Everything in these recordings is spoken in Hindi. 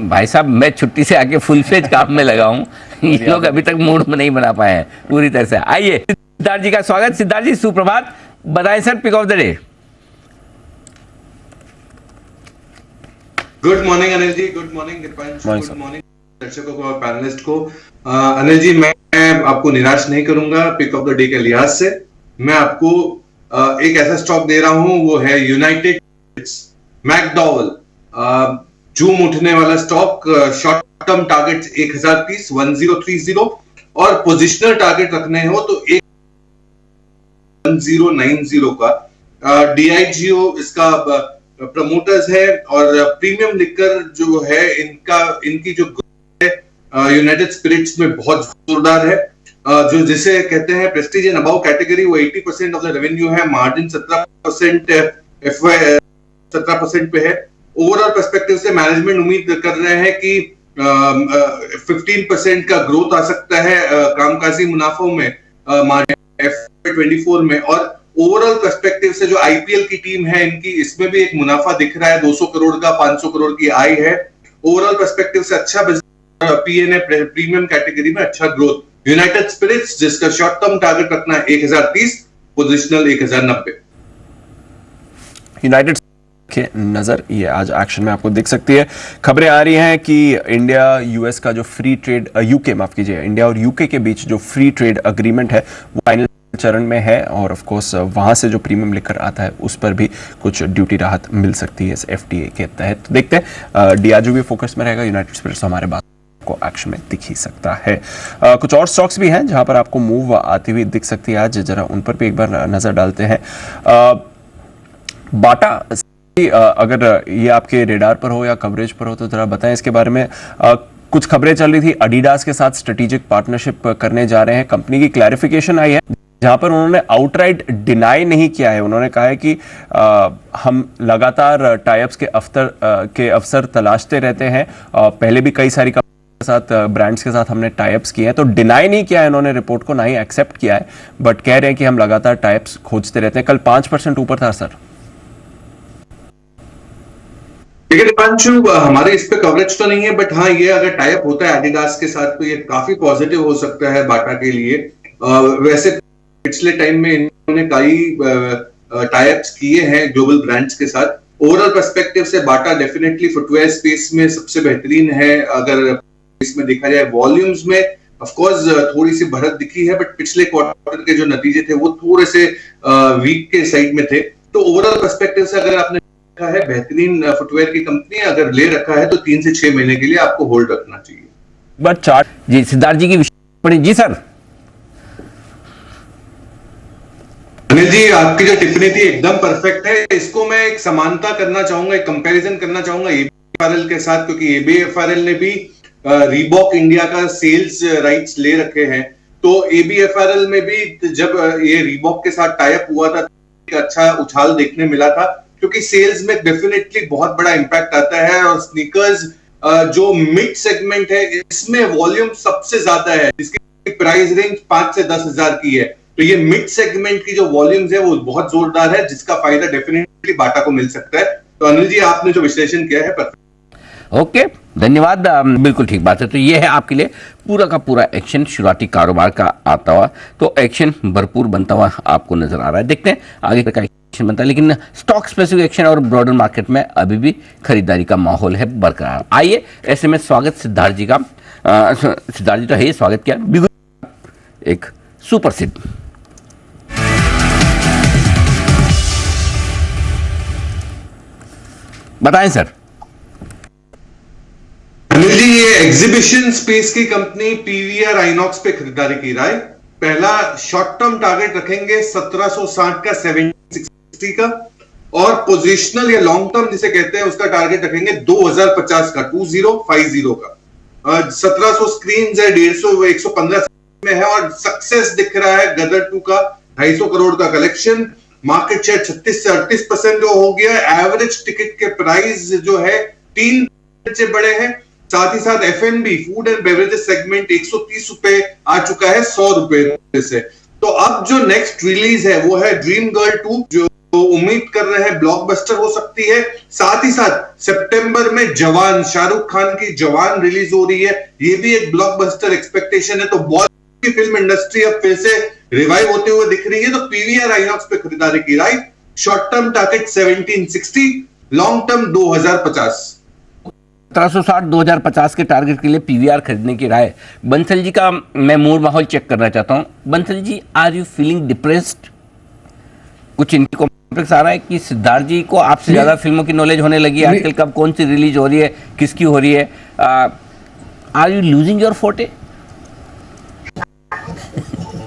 भाई साहब मैं छुट्टी से आके फुल फेज काम में लगा हूँ। ये लोग अभी तक मूड में नहीं बना पाए हैं पूरी तरह से। आइए सिद्धार्थ जी का स्वागत। सिद्धार्थ जी सुप्रभात, बताएं sir pick of the day. Good morning Anil ji, good morning Deepanshu, good morning दर्शकों को और पैनलिस्ट को। अनिल जी, मैं आपको निराश नहीं करूंगा पिक ऑफ द डे के लिहाज से। मैं आपको एक ऐसा स्टॉक दे रहा हूं, वो है यूनाइटेड मैकडॉवेल, जूम उठने वाला स्टॉक। शॉर्ट टर्म टारगेट 1030 1030 और पोजिशनल टारगेट रखने हो तो 1090 का। डीआईजीओ इसका प्रमोटर्स है और प्रीमियम लिकर जो है इनकी जो है यूनाइटेड स्पिरिट्स में बहुत जोरदार है। जो जिसे कहते हैं प्रेस्टीज एंड अबव कैटेगरी, वो 80% ऑफ द रेवेन्यू है। मार्जिन 17% 17% पे है। ओवरऑल पर्सपेक्टिव से मैनेजमेंट उम्मीद कर रहे हैं कि 15% का ग्रोथ आ सकता है कामकाजी मुनाफों में FY24 में। और ओवरऑल पर्सपेक्टिव से जो आईपीएल की टीम है इनकी, इसमें भी एक मुनाफा दिख रहा है, 200 करोड़ का 500 करोड़ की आय है। ओवरऑल पर्सपेक्टिव से अच्छा बिजनेस, पीएनए प्रीमियम कैटेगरी में अच्छा ग्रोथ। यूनाइटेड स्पिरिट्स जिसका शॉर्ट टर्म टारगेट रखना है 1030, पोजिशनल 1090। यूनाइटेड के नजर ये आज एक्शन में आपको दिख सकती है। खबरें आ रही हैं कि इंडिया यूएस का जो फ्री ट्रेड यूके माफ कीजिए इंडिया और यूके के बीच जो फ्री ट्रेड अग्रीमेंट है वो फाइनल चरण में है और ऑफ कोर्स वहां से जो प्रीमियम लेकर आता है उस पर भी कुछ ड्यूटी राहत मिल सकती है इस एफटीए के तहत। तो देखते हैं डियाजो भी फोकस में रहेगा, यूनाइटेड स्पिरिट्स हमारे बात को एक्शन में दिख ही सकता है। कुछ और स्टॉक्स भी हैं जहां पर आपको मूव आती हुई दिख सकती है आज, जरा उन पर भी एक बार नजर डालते हैं। बाटा अगर ये आपके रेडार पर हो या कवरेज पर हो तो जरा बताएं इसके बारे में। कुछ खबरें चल रही थी एडिडास के साथ स्ट्रेटेजिक पार्टनरशिप करने जा रहे हैं, कंपनी की क्लैरिफिकेशन आई है जहां पर उन्होंने आउटराइट डिनाई नहीं किया है। उन्होंने कहा है कि हम लगातार टाइप्स के अवसर तलाशते रहते हैं। पहले भी कई सारी कंपनी के साथ ब्रांड्स के साथ हमने टाइप्स किए हैं, तो डिनाई नहीं किया है इन्होंने रिपोर्ट को, ना ही एक्सेप्ट किया है, बट कह रहे हैं कि हम लगातार टाइप्स खोजते रहते हैं। कल 5% ऊपर था सर। देखिए दीपांशु, हमारे इस पे कवरेज तो नहीं है, बट हाँ ये अगर टाइप होता है एडिडास के साथ तो ये काफी पॉजिटिव हो सकता है बाटा के लिए। वैसे पिछले टाइम में इन्होंने कई टाइप्स किए हैं ग्लोबल ब्रांड्स के साथ। ओवरऑल पर्सपेक्टिव से बाटा डेफिनेटली फुटवेयर स्पेस में सबसे बेहतरीन है। अगर इसमें देखा जाए वॉल्यूम्स में ऑफ कोर्स थोड़ी सी बढ़त दिखी है, बट पिछले क्वार्टर के जो नतीजे थे वो थोड़े से वीक के साइड में थे। तो ओवरऑल पर्सपेक्टिव से अगर आपने है बेहतरीन फुटवेयर की कंपनी अगर ले रखा है तो 3 से 6 महीने के लिए आपको होल्ड रखना चाहिए। बट चार्ट जी सिद्धार्थ जी की जी सर। अनिल जी, आपकी जो टिप्पणी थी एकदम परफेक्ट है। इसको मैं एक समानता करना चाहूंगा, एक कंपैरिजन करना चाहूंगा एबीएफआरएल के साथ, क्योंकि एबीएफआरएल ने भी रीबॉक इंडिया का सेल्स राइट्स ले रखे हैं। तो एबीएफआरएल में भी जब ये रीबॉक के साथ टाई अप हुआ था एक अच्छा उछाल देखने मिला था, क्योंकि सेल्स में डेफिनेटली बहुत बड़ा इंपैक्ट आता है। और स्नीकर्स जो मिड सेगमेंट है इसमें वॉल्यूम सबसे ज्यादा है, जिसकी प्राइस रेंज 5 से 10 हजार की है। तो ये मिड सेगमेंट की जो वॉल्यूम्स है वो बहुत जोरदार है, जिसका फायदा डेफिनेटली बाटा को मिल सकता है। तो अनिल जी, आपने जो विश्लेषण किया है परफेक्ट। ओके, धन्यवाद। बिल्कुल ठीक बात है। तो ये है आपके लिए पूरा का पूरा एक्शन शुरुआती कारोबार का आता हुआ, तो एक्शन भरपूर बनता हुआ आपको नजर आ रहा है। देखते हैं आगे का एक्शन बनता है, लेकिन स्टॉक स्पेसिफिक एक्शन और ब्रॉडर मार्केट में अभी भी खरीदारी का माहौल है बरकरार। आइए ऐसे में स्वागत सिद्धार्थ जी का। सिद्धार्थ जी तो है स्वागत किया, एक सुपर सिद्ध बताएं सर। अनिल जी, ये एग्जीबिशन स्पेस की कंपनी पीवीआर आइनॉक्स पे खरीदारी की रहा है। पहला शॉर्ट टर्म टारगेट रखेंगे 1760 का 760 का, और पोजिशनल या लॉन्ग टर्म जिसे कहते हैं उसका टारगेट रखेंगे 2050 का 2050 का। 1700 स्क्रीन है, 150 115 में है और सक्सेस दिख रहा है गदर 2 का 250 करोड़ का कलेक्शन। मार्केट शेयर 36 से 38% जो हो गया। एवरेज टिकट के प्राइस जो है 3 से बड़े हैं। साथ ही साथ एफएनबी फूड एंड बेवरेजेस सेगमेंट 130 रुपए आ चुका है 100 रुपए से। तो अब जो नेक्स्ट रिलीज है वो है ड्रीम गर्ल 2, जो उम्मीद कर रहे हैं ब्लॉकबस्टर हो सकती है। साथ ही साथ सितंबर में जवान, शाहरुख खान की जवान रिलीज हो रही है, ये भी एक ब्लॉकबस्टर एक्सपेक्टेशन है। तो बॉलीवुड की फिल्म इंडस्ट्री अब फिर से रिवाइव होते हुए दिख रही है। तो पीवीआर आइनॉक्स पे खरीदारी की राय, short term target 1760, long term 2050। 1760 2050 के टारगेट के लिए पीवीआर खरीदने की राय। बंसल जी का मैं मूड माहौल चेक करना चाहता हूं। Bansal ji, are you feeling depressed? कुछ इनकी कॉम्प्लेक्स आ रहा है कि सिद्धार्थ जी को आपसे ज्यादा फिल्मों की नॉलेज होने लगी है आजकल, कब कौन सी रिलीज हो रही है, किसकी हो रही है? आर यू लूजिंग योर फोटे?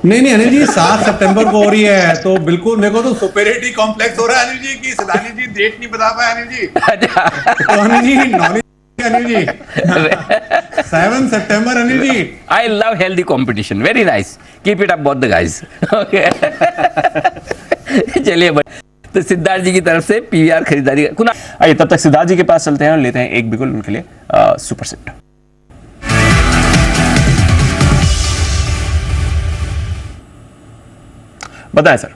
नहीं अनिल जी, 7 सितंबर को हो रही है, तो बिल्कुल मेरे को तो सुपेरिटी कॉम्प्लेक्स हो रहा है अनिल जी की सिद्धार्थ जी डेट नहीं बता पाए अनिल जी। तो अनिल जी नॉलेज अनिल जी 7 सितंबर Anil ji. I love healthy competition, very nice, keep it up both the guys. Okay, चलिए तो सिद्धार्थ जी की तरफ से पीवीआर खरीदारी कुना। आइए तब तक सिद्धार्थ जी के पास चलते हैं और लेते हैं एक बिल्कुल उनके लिए सुपर सेट। बताएं सर।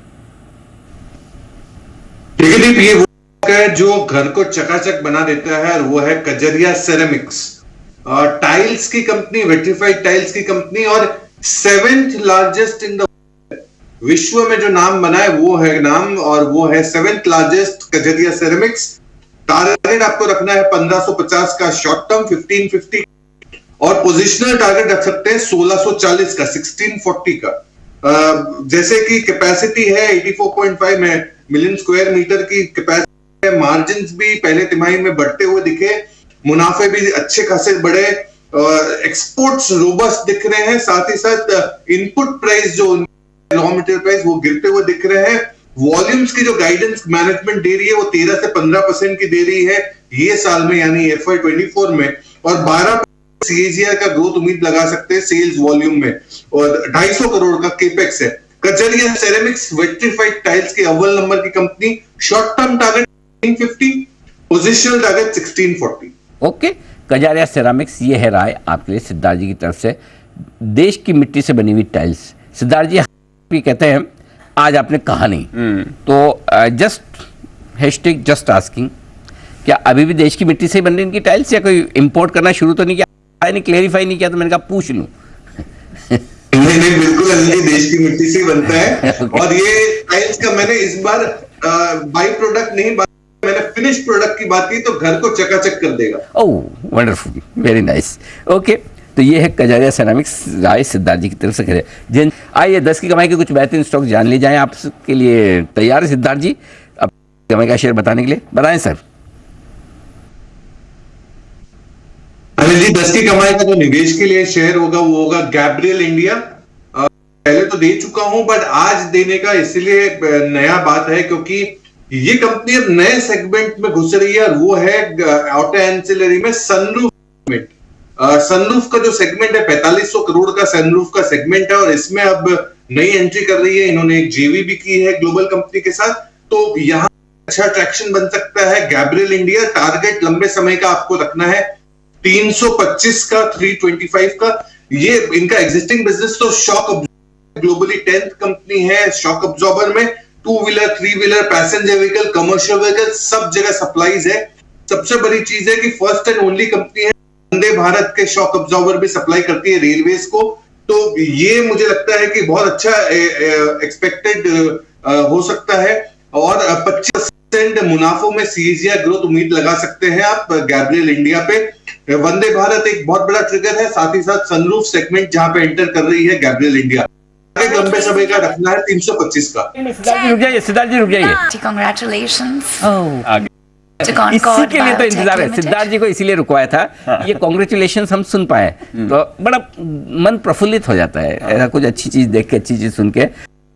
ठीक है, ये वो है जो घर को चकाचक बना देता है, और वो है कजरिया सेरेमिक्स, टाइल्स की कंपनी, वेट्रीफाइड टाइल्स की कंपनी, और 7th लार्जेस्ट इन द विश्व में जो नाम बना है वो है नाम, और वो है 7th largest Kajaria ceramics. Target आपको रखना है 1550 का शॉर्ट टर्म, 1550, और पोजिशनल टारगेट रख सकते हैं 1640 का, 1640 का। जैसे कि कैपेसिटी है 84.5 मिलियन स्क्वायर मीटर की कैपेसिटी है। मार्जिन्स भी पहले तिमाही में बढ़ते हुए दिखे, मुनाफे भी अच्छे खासे बढ़े, एक्सपोर्ट्स रोबस्ट दिख रहे हैं। साथ ही साथ इनपुट प्राइस, जो रॉ मटेरियल प्राइस, वो गिरते हुए दिख रहे हैं। वॉल्यूम्स की जो गाइडेंस मैनेजमेंट दे रही है वो 13 से 15% की दे रही है ये साल में, यानी FY24 में, और 12 सीएजीआर का ग्रोथ उम्मीद लगा सकते हैं सेल्स वॉल्यूम में, और 250 करोड़ का केपेक्स है। कजरिया सेरेमिक्स वेट्रीफाइड टाइल्स के अव्वल नंबर की company, short term target 1550, positional target 1640। Okay, Kajaria ceramics, ये है राय आपके लिए सिद्धार्थ जी की तरफ से। देश की मिट्टी से बनी हुई टाइल्स, सिद्धार्थ जी भी कहते हैं आज आपने कहा नहीं, तो जस्ट जस्ट आस्किंग, क्या अभी भी देश की मिट्टी से बन रही इनकी टाइल्स, या कोई इंपोर्ट करना शुरू तो नहीं किया? नहीं, क्लेरिफाई नहीं किया, तो मैंने कहा पूछ लूं। नहीं, बिल्कुल अनिल जी, देश की मिट्टी से बनता है। और ये टाइल्स का मैंने इस बार बाई प्रोडक्ट नहीं, मैंने फिनिश प्रोडक्ट की बात की, तो घर को चकाचक कर देगा। ओह वंडरफुल, वेरी नाइस। ओके, तो ये है कजरिया सेरामिक्स, राय सिद्धार्थ जी की तरफ से करे। जिन आइए 10 की कमाई के कुछ बेहतरीन स्टॉक जान ली जाए। आपके लिए तैयार है सिद्धार्थ जी अब कमाई का शेयर बताने के लिए? बताएं सर। अनिल जी, 10 की कमाई का जो निवेश के लिए शेयर होगा वो होगा गैब्रियल इंडिया। पहले तो दे चुका हूं, बट आज देने का इसलिए नया बात है क्योंकि ये कंपनी अब नए सेगमेंट में घुस रही है, और वो है ऑटो एंसिलरी में सनरूफ सेगमेंट। सनरूफ का जो सेगमेंट है 4500 करोड़ का सनरूफ का सेगमेंट है, और इसमें अब नई एंट्री कर रही है। इन्होंने एक जेवी भी की है ग्लोबल कंपनी के साथ, तो यहां अच्छा ट्रैक्शन बन सकता है। गैब्रियल इंडिया टारगेट लंबे समय का आपको रखना है 325 का, 325 का। ये इनका एग्जिस्टिंग बिजनेस तो शॉक ग्लोबली 10th कंपनी है शॉक अब्जॉर्बर में। 2 wheeler, 3 wheeler, passenger vehicle, commercial vehicle, सब जगह सप्लाईज है। सबसे बड़ी चीज है कि फर्स्ट एंड ओनली कंपनी है वंदे भारत के शॉक अब्जॉर्बर भी सप्लाई करती है रेलवेज को। तो ये मुझे लगता है कि बहुत अच्छा एक्सपेक्टेड हो सकता है, और 25% मुनाफों में सीएजीआर ग्रोथ उम्मीद लगा सकते हैं आप गैब्रियल इंडिया पे। वंदे भारत एक बहुत बड़ा ट्रिगर है, साथ ही साथ सनरूफ सेगमेंट जहां पे एंटर कर रही है गैब्रियल इंडिया। लंबे समय का रखना है 325 का। सिद्धार्थ जी रुक जाइए, सिद्धार्थ जी रुक जाइए। Congratulations. आगे इसी के लिए तो इंतजार है, सिद्धार्थ जी को इसीलिए रुकवाया था। ये कॉन्ग्रेचुलेशन हम सुन पाए तो बड़ा मन प्रफुल्लित हो जाता है, ऐसा कुछ अच्छी चीज देख के, अच्छी चीज सुन के।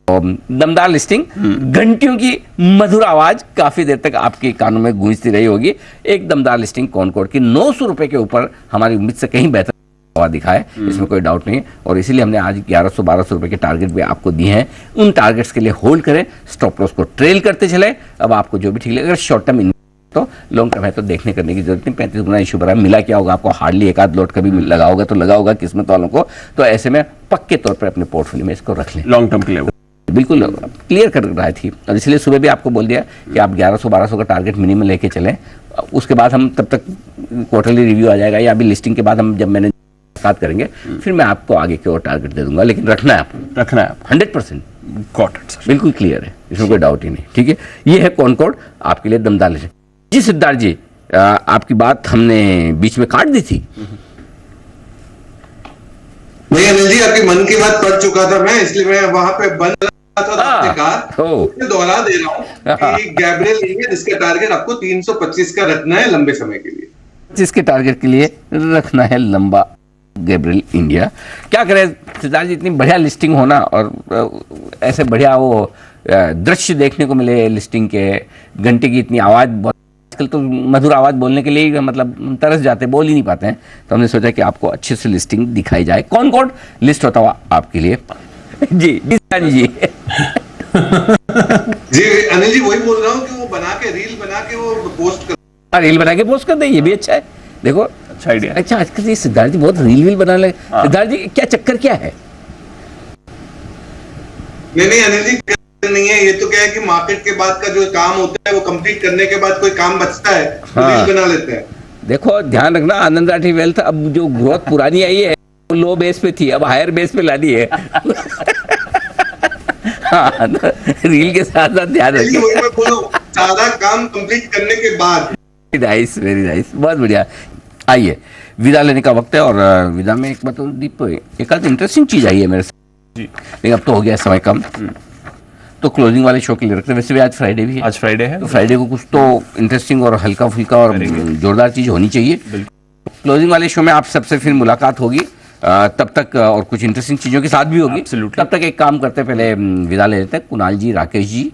दमदार लिस्टिंग, घंटियों की मधुर आवाज काफी देर तक आपके कानों में गूंजती रही होगी। एक दमदार लिस्टिंग कॉनकॉर्ड की 900 रुपए के ऊपर हमारी उम्मीद से कहीं बेहतर दिखा है, इसमें कोई डाउट नहीं। और इसीलिए हमने आज 1100-1200 रुपए के टारगेट भी आपको दिए हैं। उन टारगेट्स के लिए होल्ड करें, स्टॉप लॉस को ट्रेल करते चले। अब आपको जो भी ठीक लगे, अगर शॉर्ट टर्म तो लॉन्ग टर्म है तो देखने करने की जरूरत नहीं। 35 गुना इशू बना, मिला क्या होगा आपको? हार्डली एक आध लॉट कभी लगा होगा तो लगा होगा किस्मत वालों को। तो ऐसे में पक्के तौर पर अपने पोर्टफोलियो में इसको रख लें लॉन्ग टर्म के लिए। बिल्कुल क्लियर कर रहा थी, और इसलिए सुबह भी आपको बोल दिया कि आप 1100-1200 का टारगेट मिनिमम लेके चलें। उसके बाद हम तब तक क्वार्टरली रिव्यू आ जाएगा, या अभी लिस्टिंग के बाद हम जब मैंने बात करेंगे फिर मैं आपको आगे की ओर टारगेट दे दूंगा, लेकिन रखना है आपको, रखना है 100%। Got it sir. बिल्कुल क्लियर है, इसमें कोई डाउट ही नहीं। ठीक है, ये है कॉनकॉर्ड आपके लिए दमदार है। जी सिद्धार्थ जी, आपकी बात हमने बीच में काट दी थी। नहीं अनिल जी, आपकी मन की बात पढ़ चुका था मैं, इसलिए मैं वहां पे बंद रहा था। आपने कहा मैं दोहरा दे रहा हूँ कि गैब्रियल इंडिया जिसका टारगेट आपको 325 का रखना है लंबे समय के लिए, जिसके टारगेट के लिए रखना है लंबा गैब्रियल इंडिया। क्या करें सिद्धार्थ जी, इतनी बढ़िया लिस्टिंग होना और ऐसे बढ़िया वो दृश्य देखने को मिले लिस्टिंग के, घंटे की इतनी आवाज़, बहुत आजकल तो मधुर आवाज़ बोलने के लिए मतलब तरस जाते, बोल ही नहीं पाते हैं, तो हमने सोचा कि आपको अच्छे से लिस्टिंग दिखाई जाए। कौन कौन लिस्ट होता हुआ आपके लिए। जी जी जी जी अनिल जी, वही बोल रहा हूँ कि वो बना के रील बना के वो पोस्ट कर, रील बना के पोस्ट कर दे, ये भी अच्छा है। देखो अच्छा आइडिया। अच्छा, आजकल ये सिद्धार्थ जी बहुत रील बनाने लगे। सिद्धार्थ जी क्या चक्कर क्या है? नहीं अनिल जी नहीं है, ये तो क्या है कि मार्केट के बाद का जो काम होता है वो कंप्लीट करने के बाद कोई काम बचता है तो रील बना लेते हैं। देखो ध्यान रखना, आनंद राठी वेल्थ अब जो ग्रोथ पुरानी आई है वो लो बेस पे थी, अब हायर बेस पे लानी है। हाँ, रील के साथ साथ ध्यान रखिए। वही मैं बोल रहा हूं, सारा काम कंप्लीट करने के बाद। नाइस, वेरी नाइस, बहुत बढ़िया। आइए विदा लेने का वक्त है, और विदा में एक बात दीप, एक आध इंटरेस्टिंग चीज आई है मेरे साथ, लेकिन अब तो हो गया समय कम, तो क्लोजिंग वाले शो के लिए रखते हैं। वैसे भी आज फ्राइडे भी है, आज फ्राइडे है, तो फ्राइडे को कुछ तो इंटरेस्टिंग और हल्का फुल्का और जोरदार चीज होनी चाहिए। क्लोजिंग वाले शो में आप सबसे फिर मुलाकात होगी, तब तक और कुछ इंटरेस्टिंग चीजों के साथ भी होगी। तब तक एक काम करते, पहले विदा ले लेते हैं। कुणाल जी, राकेश जी,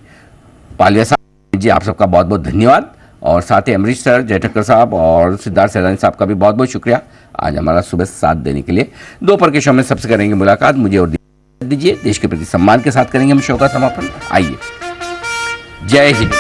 पालिया साहब जी, आप सबका बहुत बहुत धन्यवाद, और साथ ही अमरीश सर, जयठक्कर साहब और सिद्धार्थ सैलानी साहब का भी बहुत बहुत शुक्रिया आज हमारा सुबह साथ देने के लिए। दोपहर के शो में सबसे करेंगे मुलाकात, मुझे और दीजिए, देश के प्रति सम्मान के साथ करेंगे हम शो का समापन। आइए, जय हिंद।